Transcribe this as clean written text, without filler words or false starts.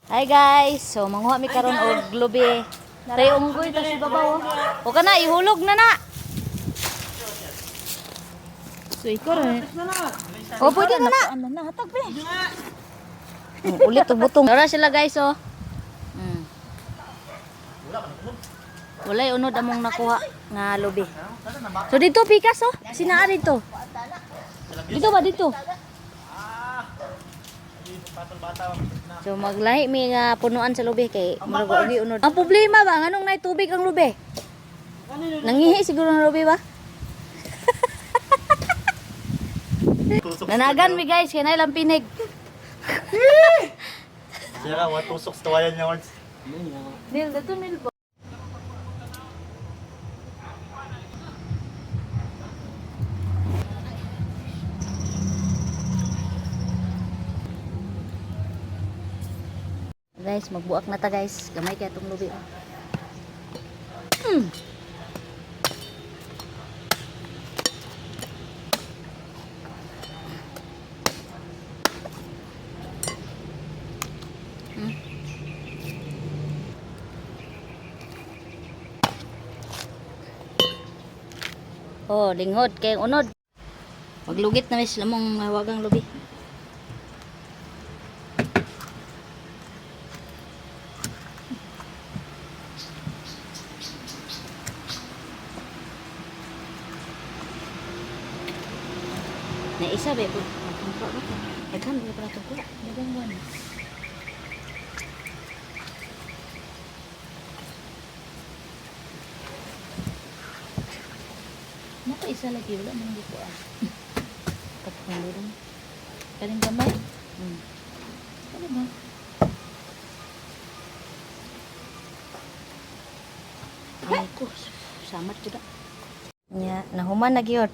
Hi guys, so manguha mi karon og lubi. Naray unggoy ta si babaw. O kana ihulog na na. So ikaw rin. O pwede na na. Ano na hatag be. Ulit og butong. Dara sila guys oh. Walay unod among nakuha nga lubi. So dito pikas oh. Sinaa dito. Dito ba dito? So maglahi mi nga punuan sa lubi kay murag ugi unod. Ang problema ba nganong nay tubig ang lubi? Nangihi siguro ang lubi ba? Nanagan mi guys kay nay lang pinig. Sira wa tusok sa tawayan niya words. Nil dato nil po. Guys, magbuak na ta guys. Gamay kaya itong lubi. Oh, linghod kay unod. Maglugit na mis lamong mawagang lubi. Na isa ba po? Daghan ba para to ko? Daghan mo na. Nako isa lagi wala man dito ah. Kapag rin. Kaling gamay. Ano ba? Ay ko, samat jud. Nya, nahuman na gyud.